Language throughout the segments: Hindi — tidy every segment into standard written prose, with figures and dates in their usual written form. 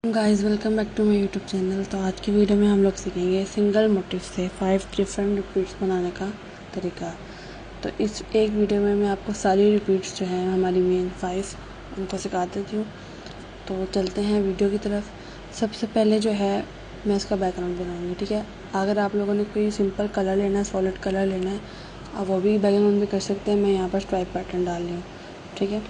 Guys welcome back to my YouTube channel. तो आज की वीडियो में हम लोग सीखेंगे सिंगल मोटिव से 5 डिफरेंट रिपीट्स बनाने का तरीका। तो इस एक वीडियो में मैं आपको सारी रिपीट्स जो हैं हमारी मेन 5 उनको सिखा देती हूँ। तो चलते हैं वीडियो की तरफ। सबसे पहले जो है मैं इसका बैकग्राउंड बनाऊँगी, ठीक है। अगर आप लोगों ने कोई सिंपल कलर लेना है, सॉलिड कलर लेना है, आप वो भी बैकग्राउंड में कर सकते हैं। मैं यहाँ पर स्ट्राइप पैटर्न डाल रही हूँ, ठीक है।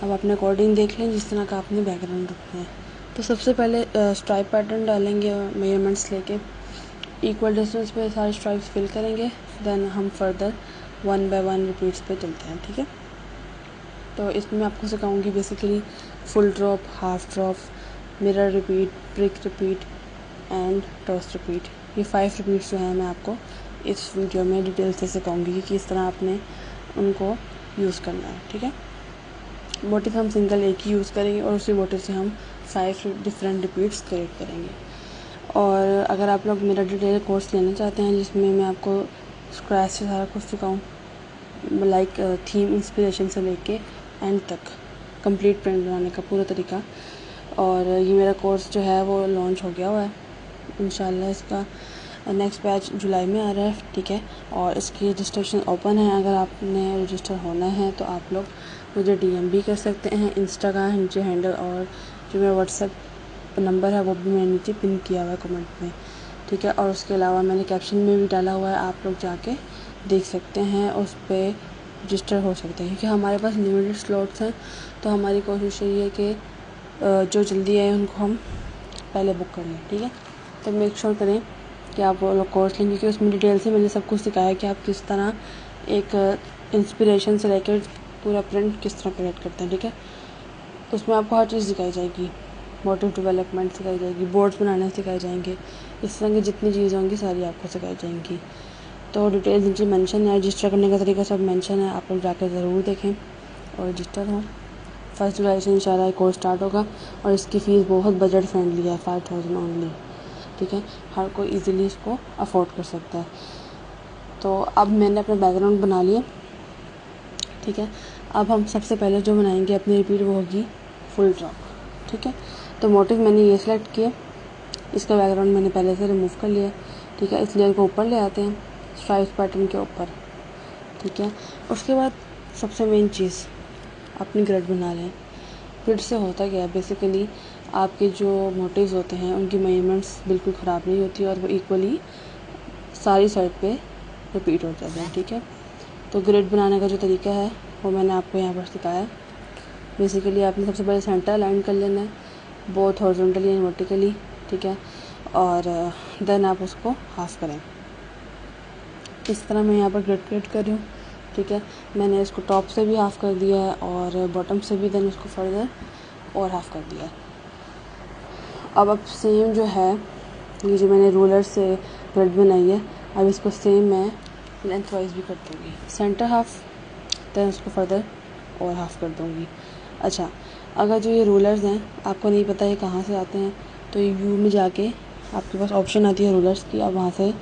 अब अपने अकॉर्डिंग देख लें जिस तरह का आपने बैकग्राउंड रखना है। तो सबसे पहले स्ट्राइप पैटर्न डालेंगे और मेजरमेंट्स लेके इक्वल डिस्टेंस पे सारे स्ट्राइप्स फिल करेंगे। देन हम फर्दर 1 बाय 1 रिपीट्स पे चलते हैं, ठीक है। तो इसमें आपको सिखाऊंगी basically full drop, half drop, mirror repeat, brick repeat and toss repeat. ये 5 रिपीट्स जो हैं मैं आपको इस वीडियो में डिटेल से सिखाऊंगी कि किस तरह आपने उनको यूज़ करना है, ठीक है। मोटिव हम सिंगल एक ही यूज़ करेंगे और उसी मोटिव से हम 5 डिफरेंट रिपीट्स क्रिएट करेंगे। और अगर आप लोग मेरा डिटेल कोर्स लेना चाहते हैं जिसमें मैं आपको स्क्रैच से सारा कुछ सिखाऊँ, लाइक थीम इंस्पिरेशन से लेके एंड तक कंप्लीट प्रिंट बनाने का पूरा तरीका, और ये मेरा कोर्स जो है वो लॉन्च हो गया हुआ है इंशाल्लाह। इसका नेक्स्ट बैच जुलाई में आ रहा है, ठीक है। और इसकी रजिस्ट्रेशन ओपन है। अगर आपने रजिस्टर होना है तो आप लोग मुझे DM भी कर सकते हैं, इंस्टा का नीचे हैंडल, और जो मेरा व्हाट्सएप नंबर है वो भी मैंने नीचे पिन किया हुआ है कमेंट में, ठीक है। और उसके अलावा मैंने कैप्शन में भी डाला हुआ है, आप लोग जाके देख सकते हैं, उस पर रजिस्टर हो सकते हैं क्योंकि हमारे पास लिमिटेड स्लॉट्स हैं। तो हमारी कोशिश यही है कि जो जल्दी आए उनको हम पहले बुक कर लें, ठीक है। तो मेक श्योर करें कि आप वो लोग कोर्स लेंगे क्योंकि उसमें डिटेल से मैंने सब कुछ सिखाया कि आप किस तरह एक इंस्पिरेशन से लेकर पूरा प्रिंट किस तरह क्रिएट करते हैं, ठीक है। उसमें आपको हर चीज़ सिखाई जाएगी, मोटिव डेवलपमेंट सिखाई जाएगी, बोर्ड्स बनाने सिखाए जाएंगे, इस तरह की जितनी चीज़ें होंगी सारी आपको सिखाई जाएंगी। तो डिटेल नीचे मेंशन है, रजिस्टर करने का तरीका सब मेंशन है, आप लोग जाकर ज़रूर देखें और रजिस्टर हो। 1 जुलाई से इंशाल्लाह कोर्स स्टार्ट होगा और इसकी फ़ीस बहुत बजट फ्रेंडली है, 5000 ओनली, ठीक है। हर कोई इजीली इसको अफोर्ड कर सकता है। तो अब मैंने अपना बैकग्राउंड बना लिया, ठीक है। अब हम सबसे पहले जो बनाएंगे अपनी रिपीट वो होगी फुल ड्रॉप, ठीक है। तो मोटिव मैंने ये सिलेक्ट किया, इसका बैकग्राउंड मैंने पहले से रिमूव कर लिया, ठीक है। इस लेयर को ऊपर ले आते हैं स्ट्राइप पैटर्न के ऊपर, ठीक है। उसके बाद सबसे मेन चीज़ अपनी ग्रिड बना लें। ग्रिड से होता क्या है, बेसिकली आपके जो मोटिव्स होते हैं उनकी मेजरमेंट्स बिल्कुल ख़राब नहीं होती और वो इक्वली सारी साइड पे रिपीट हो जाते हैं, ठीक है। तो ग्रिड बनाने का जो तरीका है वो मैंने आपको यहाँ पर सिखाया। बेसिकली आपने सबसे पहले सेंटर लाइन कर लेना है, बोथ हॉरिजॉन्टली एंड वर्टिकली, ठीक है। और देन आप उसको हाफ करें। इस तरह मैं यहाँ पर ग्रिड क्रिएट कर रही हूँ, ठीक है। मैंने इसको टॉप से भी हाफ कर दिया है और बॉटम से भी, देन उसको फर्दर और हाफ कर दिया है। अब सेम जो है ये जो मैंने रूलर से ग्रिड बनाई है, अब इसको सेम मैं लेंथ वाइज भी कर दूँगी। सेंटर हाफ, देन उसको फर्दर और हाफ कर दूँगी। अच्छा, अगर जो ये रूलर्स हैं आपको नहीं पता ये कहाँ से आते हैं, तो ये व्यू में जाके आपके पास ऑप्शन आती है रूलर्स की, आप वहाँ से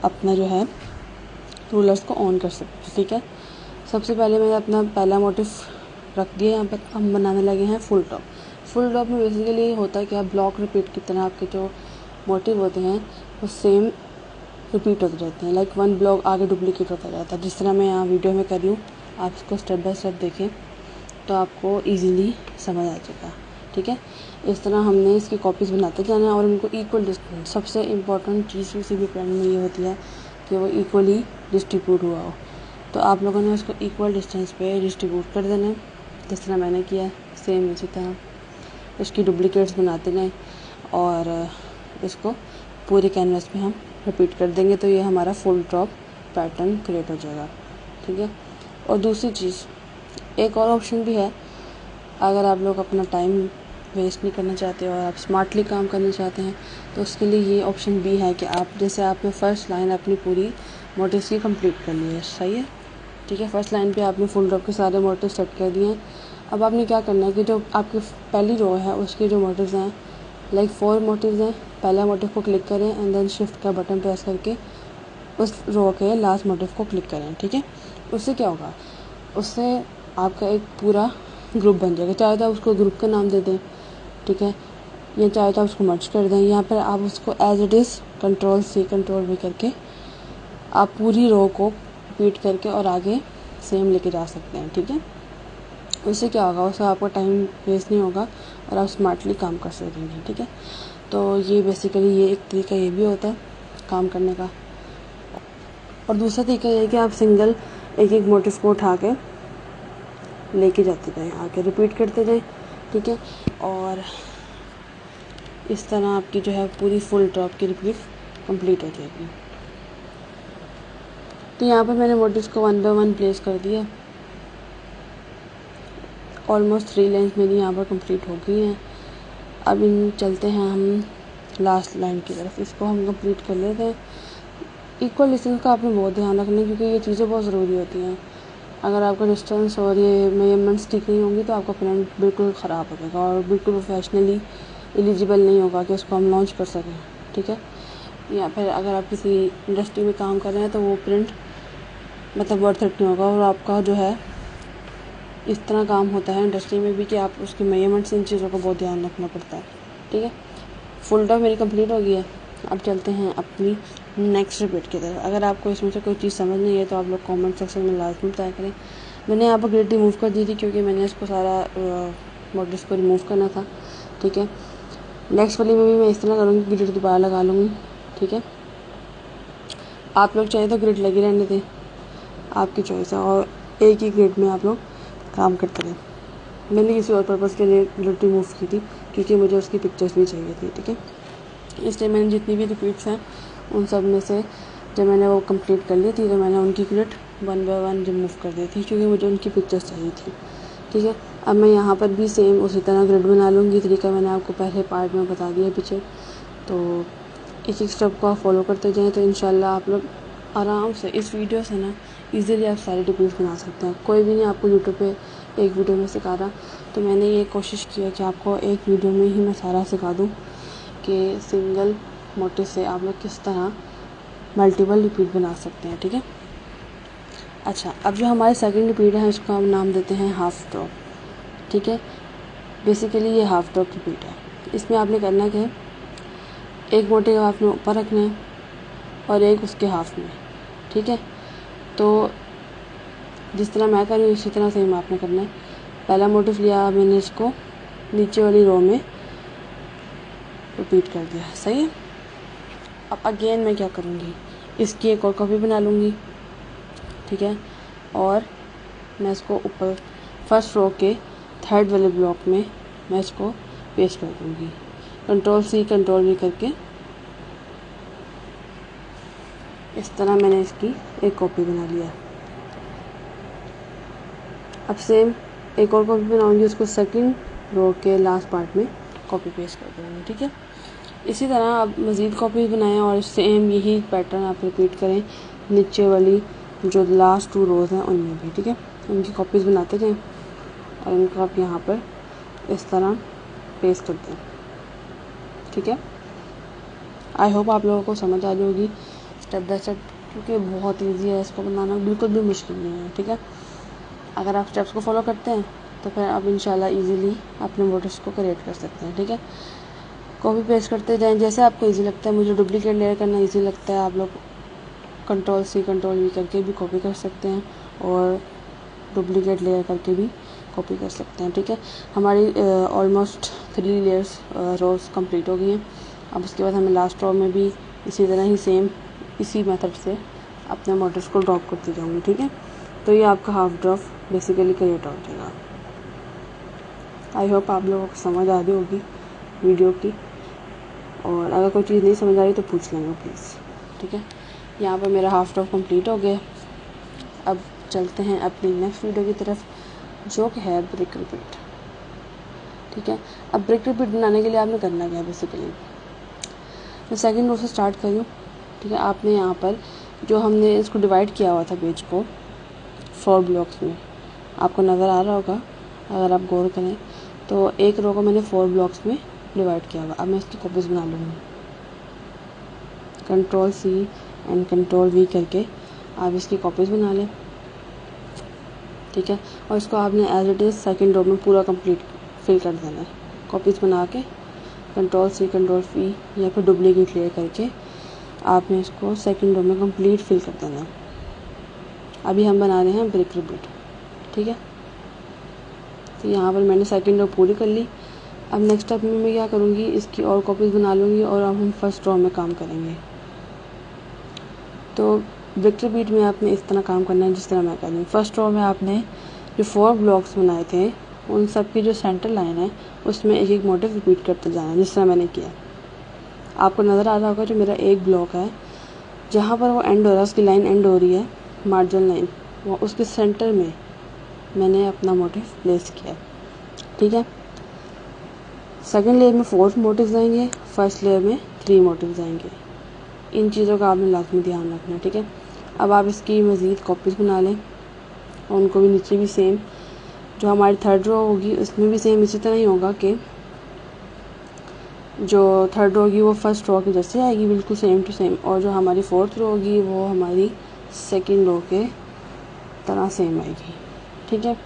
अपना जो है रूलर्स को ऑन कर सकते हैं, ठीक है। सबसे पहले मैंने अपना पहला मोटिव रख दिया। यहाँ पर हम बनाने लगे हैं फुल टॉप। फुल टॉप में बेसिकली होता है कि आप ब्लॉक रिपीट की तरह आपके जो मोटिव होते हैं वो सेम रिपीट होते रहते हैं, लाइक 1 ब्लॉक आगे डुप्लीकेट होता रहता है। जिस तरह मैं यहाँ वीडियो में कर रही हूँ, आप इसको स्टेप बाय स्टेप देखें तो आपको इजीली समझ आ जाएगा, ठीक है। इस तरह हमने इसकी कॉपीज़ बनाते जाना है और उनको इक्वल डिस्टेंस, सबसे इम्पॉर्टेंट चीज़ किसी भी प्लान में ये होती है कि वो इक्वली डिस्ट्रीब्यूट हुआ हो। तो आप लोगों ने उसको इक्वल डिस्टेंस पे डिस्ट्रीब्यूट कर देना है, जिस तरह मैंने किया सेम इसी तरह इसकी डुप्लीकेट्स बनाते जाएँ और इसको पूरे कैनवास पे हम रिपीट कर देंगे। तो ये हमारा फुल ड्रॉप पैटर्न क्रिएट हो जाएगा, ठीक है। और दूसरी चीज़, एक और ऑप्शन भी है, अगर आप लोग अपना टाइम वेस्ट नहीं करना चाहते और आप स्मार्टली काम करना चाहते हैं तो उसके लिए ये ऑप्शन भी है कि आप जैसे आपने फर्स्ट लाइन अपनी पूरी मोटिव्स की कंप्लीट कर ली है, सही है, ठीक है। फर्स्ट लाइन पे आपने फुल ड्रॉप के सारे मोटिव सेट कर दिए हैं। अब आपने क्या करना है कि जो आपकी पहली रो है उसके जो मोटिव्स हैं, लाइक 4 मोटिव्स हैं, पहला मोटिव को क्लिक करें एंड देन शिफ्ट का बटन प्रेस करके उस रो के लास्ट मोटिव को क्लिक करें, ठीक है। उससे क्या होगा, उससे आपका एक पूरा ग्रुप बन जाएगा। चाहे तो उसको ग्रुप का नाम दे दें, ठीक है। या चाहे तो आप उसको मर्ज कर दें। यहाँ पर आप उसको as it is Ctrl+C Ctrl+V करके आप पूरी रो को रिपीट करके और आगे सेम लेके जा सकते हैं। ठीक है, उससे क्या होगा, उससे आपका टाइम वेस्ट नहीं होगा और आप स्मार्टली काम कर सकेंगे। ठीक है, तो ये बेसिकली ये एक तरीका ये भी होता है काम करने का। और दूसरा तरीका ये है कि आप सिंगल एक एक मोटिव को उठा के लेके जाते जाएँ, आगे रिपीट करते जाएँ। ठीक है, और इस तरह आपकी जो है पूरी फुल ड्रॉप की रिपीट कंप्लीट हो जाएगी। तो यहाँ पर मैंने मोटिव्स को 1 बाय 1 प्लेस कर दिया। ऑलमोस्ट 3 लाइन्स मेरी यहाँ पर कंप्लीट हो गई हैं। अब इन चलते हैं हम लास्ट लाइन की तरफ, इसको हम कंप्लीट कर लेते हैं। इक्वल डिस्टेंस का आपने बहुत ध्यान रखना है क्योंकि ये चीज़ें बहुत ज़रूरी होती हैं। अगर आपका डिस्टेंस और ये मेजरमेंट्स ठीक नहीं होंगी तो आपका प्रिंट बिल्कुल ख़राब हो जाएगा और बिल्कुल प्रोफेशनली एलिजिबल नहीं होगा कि उसको हम लॉन्च कर सकें। ठीक है, या फिर अगर आप किसी इंडस्ट्री में काम कर रहे हैं तो वो प्रिंट मतलब वर्थ इट नहीं होगा। और आपका जो है इस तरह काम होता है इंडस्ट्री में भी कि आप उसके मेजरमेंट्स इन चीज़ों का बहुत ध्यान रखना पड़ता है। ठीक है, फुल ड्रॉप मेरी कंप्लीट हो गई है। अब चलते हैं अपनी नेक्स्ट रिपीट की तरफ। अगर आपको इसमें से कोई चीज़ समझ नहीं है तो आप लोग कमेंट सेक्शन में लाजमी बताया करें। मैंने यहाँ पर ग्रिड रिमूव कर दी थी क्योंकि मैंने इसको सारा मोटिव्स को रिमूव करना था। ठीक है, नेक्स्ट वाली में भी मैं इस तरह करूँगी, ग्रिड दोबारा लगा लूँगी। ठीक है, आप लोग चाहे तो ग्रिड लगी रहने दें, आपकी चॉइस है, और एक ही ग्रिड में आप लोग काम करते रहें। मैंने किसी और पर्पज़ के लिए ग्रिड रिमूव की थी क्योंकि मुझे उसकी पिक्चर्स भी चाहिए थी। ठीक है, इसलिए मैंने जितनी भी रिपीट्स हैं उन सब में से जब मैंने वो कंप्लीट कर ली थी तो मैंने उनकी ग्रिड 1 बाय 1 रिमूव कर दी थी क्योंकि मुझे उनकी पिक्चर्स चाहिए थी। ठीक है, अब मैं यहाँ पर भी सेम उसी तरह ग्रिड बना लूँगी। तरीका मैंने आपको पहले पार्ट में बता दिया पीछे, तो एक एक स्टेप को आप फॉलो करते जाएँ तो इंशाल्लाह आप लोग आराम से इस वीडियो से ना इजीली आप सारे रिपीट्स बना सकते हैं। कोई भी नहीं आपको यूट्यूब पे एक वीडियो में सिखा रहा, तो मैंने ये कोशिश की है कि आपको एक वीडियो में ही मैं सारा सिखा दूँ कि सिंगल मोटिव से आप लोग किस तरह मल्टीपल रिपीट बना सकते हैं। ठीक है, अच्छा, अब जो हमारे सेकंड रिपीट है उसका हम नाम देते हैं हाफ ड्रॉप। ठीक है, बेसिकली ये हाफ ड्रॉप रिपीट है। इसमें आपने करना क्या है, एक मोटिव आपने ऊपर रखना है और एक उसके हाफ में। ठीक है, तो जिस तरह मैं कर रही हूँ उसी तरह सेम आपने करना है। पहला मोटिव लिया मैंने, इसको नीचे वाली रो में रिपीट कर दिया। सही है, अब अगेन मैं क्या करूँगी, इसकी एक और कॉपी बना लूँगी। ठीक है, और मैं इसको ऊपर फर्स्ट रो के थर्ड वाले ब्लॉक में मैं इसको पेस्ट कर दूँगी। Ctrl+C Ctrl+V करके इस तरह मैंने इसकी एक कॉपी बना लिया। अब सेम एक और कॉपी बनाऊँगी, उसको सेकंड रो के लास्ट पार्ट में कॉपी पेस्ट कर दूँगी। ठीक है, इसी तरह आप मज़ीद कॉपी बनाएं और सेम यही पैटर्न आप रिपीट करें नीचे वाली जो लास्ट 2 रोज़ हैं उनमें भी। ठीक है, उनकी कॉपीज़ बनाते जाएं और उनको आप यहाँ पर इस तरह पेस्ट कर दें। ठीक है, आई होप आप लोगों को समझ आ जाएगी स्टेप बाय स्टेप, क्योंकि बहुत ईजी है, इसको बनाना बिल्कुल भी मुश्किल नहीं है। ठीक है, अगर आप स्टेप्स को फॉलो करते हैं तो फिर आप इंशाल्लाह ईज़िली अपने मोटिव्स को क्रिएट कर सकते हैं। ठीक है, कॉपी पेस्ट करते जाएं जैसे आपको इजी लगता है। मुझे डुप्लीकेट लेयर करना इजी लगता है, आप लोग Ctrl+C Ctrl+V करके भी कॉपी कर सकते हैं और डुप्लीकेट लेयर करके भी कॉपी कर सकते हैं। ठीक है, हमारी ऑलमोस्ट 3 लेयर्स रोज़ कंप्लीट हो गई हैं। अब उसके बाद हमें लास्ट रो में भी इसी तरह ही सेम इसी मेथड से अपने मोटिव्स को ड्रॉप करती जाऊँगी। ठीक है, तो ये आपका हाफ ड्रॉप बेसिकली क्रिएट हो जाएगा। आई होप आप लोगों को समझ आ रही होगी वीडियो की, और अगर कोई चीज़ नहीं समझ आ रही तो पूछ लेंगे प्लीज़। ठीक है, यहाँ पर मेरा हाफ ड्रॉप कंप्लीट हो गया। अब चलते हैं अपनी नेक्स्ट वीडियो की तरफ जो कि है ब्रिक रिपीट। ठीक है, अब ब्रिक रिपीट बनाने के लिए आपने करना क्या है, बेसिकली मैं सेकंड रो से स्टार्ट कर रही हूँ। ठीक है, आपने यहाँ पर जो हमने इसको डिवाइड किया हुआ था पेज को 4 ब्लॉक्स में, आपको नज़र आ रहा होगा अगर आप गौर करें तो एक रो को मैंने 4 ब्लॉक्स में डिवाइड किया हुआ। अब मैं इसकी कॉपीज़ बना लूँगी। Ctrl+C एंड Ctrl+V करके आप इसकी कॉपीज़ बना लें। ठीक है, और इसको आपने as it is second row में पूरा कंप्लीट फिल कर देना है। कॉपीज़ बना के Ctrl+C Ctrl+V या फिर डुप्लीकेट लेयर करके आपने इसको सेकंड रो में कंप्लीट फिल कर देना। अभी हम बना रहे हैं ब्रिक रिपीट, ठीक है। तो यहाँ पर मैंने सेकंड रो पूरी कर ली। अब नेक्स्ट स्टेप में मैं क्या करूँगी, इसकी और कॉपीज़ बना लूँगी और अब हम फर्स्ट रो में काम करेंगे। तो ब्रिक रिपीट में आपने इस तरह काम करना है जिस तरह मैं कर रही हूँ। फर्स्ट रो में आपने जो 4 ब्लॉक्स बनाए थे उन सब की जो सेंटर लाइन है उसमें एक एक मोटिव रिपीट करते जाना है जिस तरह मैंने किया। आपको नज़र आ रहा होगा जो मेरा एक ब्लॉक है जहाँ पर वो एंड हो रहा है, उसकी लाइन एंड हो रही है, मार्जिन लाइन, वो उसके सेंटर में मैंने अपना मोटिव प्लेस किया, ठीक है। सेकंड लेयर में 4 मोटिव्स आएंगे, फर्स्ट लेयर में 3 मोटिव्स आएंगे। इन चीज़ों का आपने लाजमी ध्यान रखना है, ठीक है। अब आप इसकी मज़ीद कॉपीज़ बना लें और उनको भी नीचे भी सेम, जो हमारी थर्ड रो होगी उसमें भी सेम इसी तरह ही होगा कि जो थर्ड रो होगी वो फर्स्ट रो के जैसे आएगी, बिल्कुल सेम टू सेम, और जो हमारी फोर्थ रो होगी वो हमारी सेकंड रो के तरह सेम आएगी, ठीक है।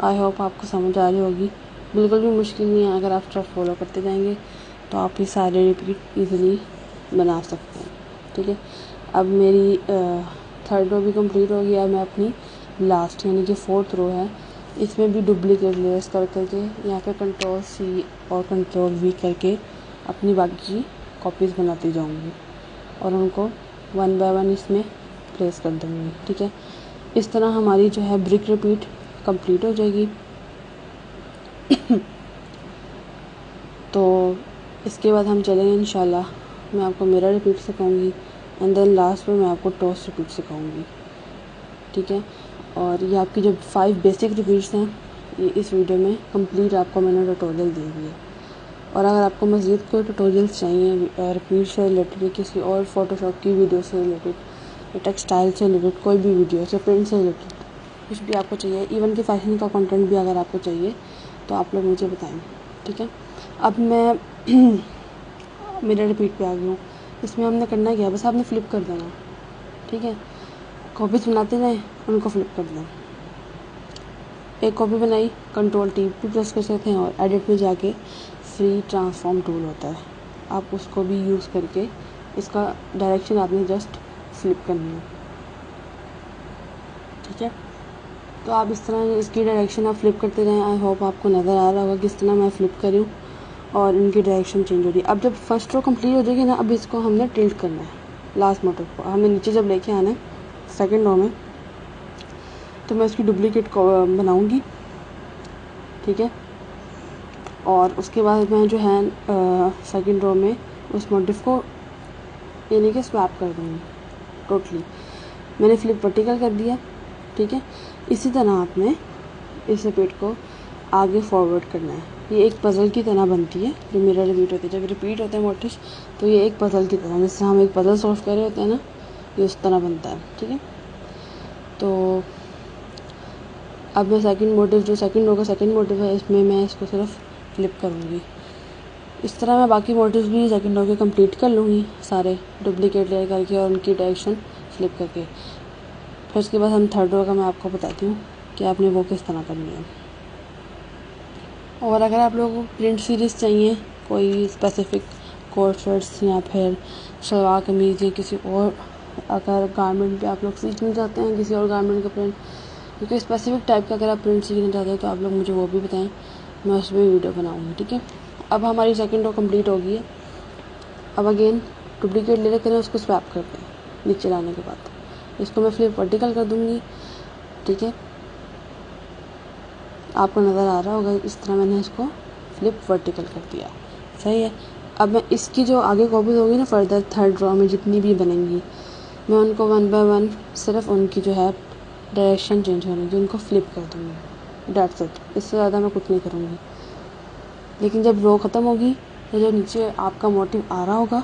आई होप आपको समझ आ रही होगी, बिल्कुल भी मुश्किल नहीं है। अगर आप स्टेप फॉलो करते जाएंगे तो आप ये सारे रिपीट इजीली बना सकते हैं, ठीक है। अब मेरी थर्ड रो भी कंप्लीट हो गया। मैं अपनी लास्ट यानी कि फोर्थ रो है इसमें भी डुप्लीकेट लेयर्स कर करके यहाँ पे Ctrl+C और Ctrl+V करके अपनी बाकी कॉपीज़ बनाती जाऊँगी और उनको 1 बाय 1 इसमें प्लेस कर दूँगी, ठीक है। इस तरह हमारी जो है ब्रिक रिपीट कंप्लीट हो जाएगी। तो इसके बाद हम चलेंगे इंशाल्लाह, मैं आपको मिरर रिपीट सिखाऊंगी एंड देन लास्ट में मैं आपको टॉस रिपीट सिखाऊंगी, ठीक है। और ये आपकी जो 5 बेसिक रिपीट्स हैं ये इस वीडियो में कंप्लीट आपको मैंने ट्यूटोरियल दी हुई है। और अगर आपको मज़ीद कोई ट्यूटोरियल्स चाहिए रिपीट से रिलेटेड या किसी और फोटोशॉप की वीडियो से रिलेटेड या टेक्सटाइल से रिलेटेड कोई भी वीडियो से प्रिंट से रिलेटेड कुछ भी आपको चाहिए, इवन कि फ़ैशन का कंटेंट भी अगर आपको चाहिए तो आप लोग मुझे बताएं, ठीक है। अब मैं मिरर रिपीट पे आ गई हूँ। इसमें हमने करना क्या है, बस आपने फ्लिप कर देना, ठीक है। कॉपीज़ बनाते जाएं, उनको फ्लिप कर दें। एक कॉपी बनाई, Ctrl+T भी प्रेस कर सकते हैं और एडिट में जाके फ्री ट्रांसफॉर्म टूल होता है, आप उसको भी यूज़ करके इसका डायरेक्शन आपने जस्ट फ्लिप करनी है, ठीक है। तो आप इस तरह इसकी डायरेक्शन आप फ्लिप करते जाएं। आई होप आपको नज़र आ रहा होगा किस तरह मैं फ्लिप करी हूँ और इनकी डायरेक्शन चेंज हो रही है। अब जब फर्स्ट रो कंप्लीट हो जाएगी ना, अब इसको हमने टिल्ट करना है, लास्ट मोटिव को हमें नीचे जब लेके आना है सेकंड रो में, तो मैं इसकी डुप्लीकेट बनाऊंगी, ठीक है। और उसके बाद मैं जो है सेकंड रो में उस मोटिव को यानी कि स्वैप कर दूँगी टोटली। मैंने फ्लिप वर्टिकल कर दिया, ठीक है। इसी तरह आपने इस रिपीट को आगे फॉरवर्ड करना है। ये एक पज़ल की तरह बनती है जो मिरर रिपीट होती है। जब रिपीट होते हैं मोटिव तो ये एक पज़ल की तरह, जैसे हम एक पज़ल सॉल्व कर रहे होते हैं ना, ये उस तरह बनता है, ठीक है। तो अब मैं सेकंड मोटिव जो सेकंड रो का सेकंड मोटिव है इसमें मैं इसको सिर्फ फ्लिप करूँगी। इस तरह मैं बाकी मोटिव्स भी सेकंड रो के कंप्लीट कर लूँगी सारे डुप्लीकेट लेयर करके और उनकी डायरेक्शन फ्लिप करके। फिर उसके बाद हम थर्ड रो का मैं आपको बताती हूँ कि आपने वो किस तरह करनी है। और अगर आप लोगों को प्रिंट सीरीज़ चाहिए, कोई स्पेसिफिक कोट शर्ट्स या फिर सलवार कमीज़ या किसी और अगर गारमेंट पे आप लोग सीखना चाहते हैं किसी और गारमेंट का प्रिंट, क्योंकि स्पेसिफिक टाइप का अगर आप प्रिंट सीखना चाहते हैं तो आप लोग मुझे वो भी बताएं, मैं उस पर वीडियो बनाऊँगी, ठीक है। अब हमारी सेकंड रो कंप्लीट हो गई है। अब अगेन डुप्लीकेट ले लेकर उसको स्वैप करते हैं नीचे लाने के बाद, इसको मैं फ्लिप वर्टिकल कर दूँगी, ठीक है। आपको नज़र आ रहा होगा इस तरह मैंने इसको फ्लिप वर्टिकल कर दिया, सही है। अब मैं इसकी जो आगे कॉपीज होगी ना फर्दर थर्ड रो में जितनी भी बनेंगी, मैं उनको 1 बाय 1 सिर्फ उनकी जो है डायरेक्शन चेंज होने की उनको फ्लिप कर दूँगी, डेट्स इट। इससे ज़्यादा मैं कुछ नहीं करूँगी। लेकिन जब रो ख़त्म होगी तो जो नीचे आपका मोटिव आ रहा होगा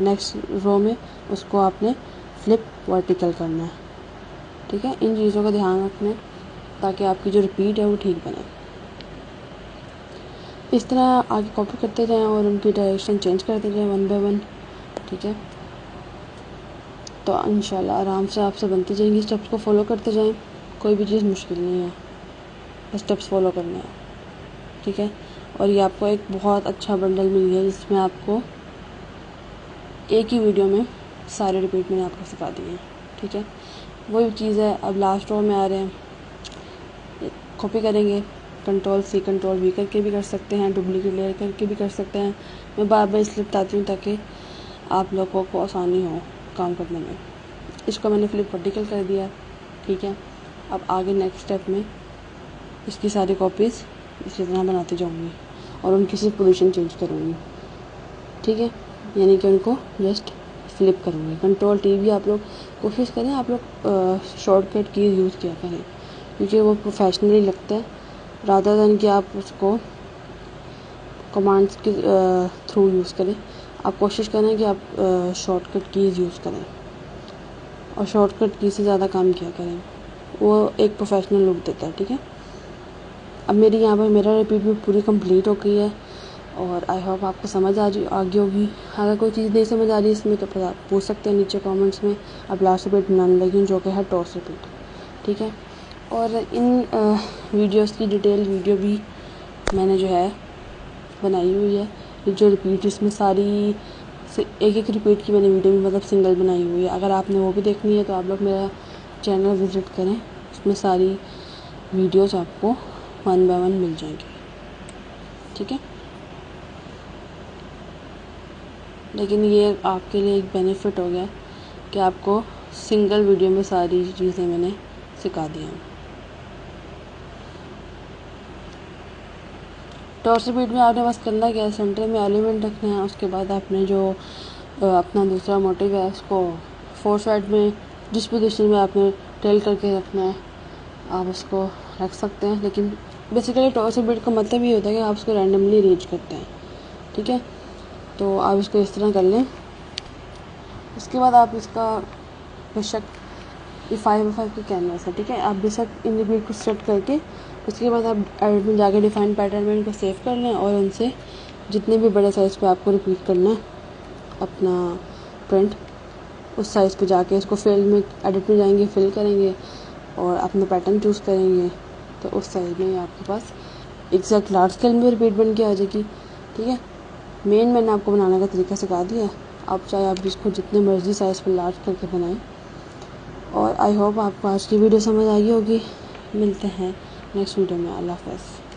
नेक्स्ट रो में उसको आपने फ्लिप वर्टिकल करना है, ठीक है। इन चीज़ों का ध्यान रखना है ताकि आपकी जो रिपीट है वो ठीक बने। इस तरह आगे कॉपी करते जाएं और उनकी डायरेक्शन चेंज करते जाएं 1 बाय 1, ठीक है। तो इंशाल्लाह आराम से आपसे बनती जाएंगी। स्टेप्स को फॉलो करते जाएं, कोई भी चीज़ मुश्किल नहीं है, स्टेप्स फॉलो करने हैं, ठीक है। और ये आपको एक बहुत अच्छा बंडल मिल गया जिसमें आपको एक ही वीडियो में सारे रिपीट मैंने आपको सिखा दिए हैं। ठीक है, वही चीज़ है। अब लास्ट रो में आ रहे हैं, कॉपी करेंगे, Ctrl+C Ctrl+V करके भी कर सकते हैं, डुप्लीकेट लेयर करके भी कर सकते हैं। मैं बार बार इसलिए बताती हूँ ताकि आप लोगों को आसानी हो काम करने में। इसको मैंने फ्लिप वर्टिकल कर दिया। ठीक है, अब आगे नेक्स्ट स्टेप में इसकी सारी कॉपीज़ इसी तरह बनाती जाऊँगी और उनकी सिर्फ पोजीशन चेंज करूँगी। ठीक है, यानी कि उनको जस्ट फ्लिप करूँगी। Ctrl+T भी आप लोग कोशिश करें, आप लोग शॉर्टकट की यूज़ किया करें क्योंकि वो प्रोफेशनली लगता है रादर देन कि आप उसको कमांड्स के थ्रू यूज़ करें। आप कोशिश करें कि आप शॉर्टकट कीज़ यूज़ करें और शॉर्टकट की से ज़्यादा काम किया करें, वो एक प्रोफेशनल लुक देता है। ठीक है, अब मेरी यहाँ पर मेरा रिपीट भी पूरी कंप्लीट हो गई है और आई होप आपको समझ आ गई होगी। अगर कोई चीज़ नहीं समझ आ रही इसमें तो फिर आप पूछ सकते हैं नीचे कमेंट्स में। अब लास्ट रिपीट बनाने लगी हूँ जो कि है टॉस रिपीट। ठीक है, और इन वीडियोस की डिटेल वीडियो भी मैंने जो है बनाई हुई है। ये जो रिपीट इसमें सारी एक एक रिपीट की मैंने वीडियो भी मतलब सिंगल बनाई हुई है। अगर आपने वो भी देखनी है तो आप लोग मेरा चैनल विज़िट करें, उसमें सारी वीडियोस आपको 1 बाय 1 मिल जाएंगी। ठीक है, लेकिन ये आपके लिए एक बेनिफिट हो गया कि आपको सिंगल वीडियो में सारी चीज़ें मैंने सिखा दी हैं। टॉस रिपीट में आपने बस करना क्या है, सेंटर में एलिमेंट रखना है। उसके बाद आपने जो अपना दूसरा मोटिव है उसको 4 साइड में जिस पोजीशन में आपने टेल करके रखना है आप उसको रख सकते हैं। लेकिन बेसिकली टॉस रिपीट का मतलब ये होता है कि आप उसको रैंडमली अरेंज करते हैं। ठीक है, तो आप इसको इस तरह कर लें। उसके बाद आप इसका बेशक ये 5x5 की कैनवास है। ठीक है, आप बेशक इन रिपीट को सेट करके उसके बाद आप एडिट में जाके डिफाइन पैटर्न में इनको सेव कर लें और उनसे जितने भी बड़े साइज़ पे आपको रिपीट करना है अपना प्रिंट, उस साइज़ पे जाके इसको फिल में एडिट में जाएंगे, फिल करेंगे और अपना पैटर्न चूज़ करेंगे तो उस साइज़ में आपके पास एग्जैक्ट लार्ज स्केल में रिपीट बन के आ जाएगी। ठीक है, मैंने आपको बनाने का तरीका सिखा दिया है। आप चाहे आप इसको जितने मर्जी साइज़ पर लार्ज करके बनाएं। और आई होप आपको आज की वीडियो समझ आई होगी। मिलते हैं नेक्स्ट वीडियो में। अल्लाह हाफ़िज़।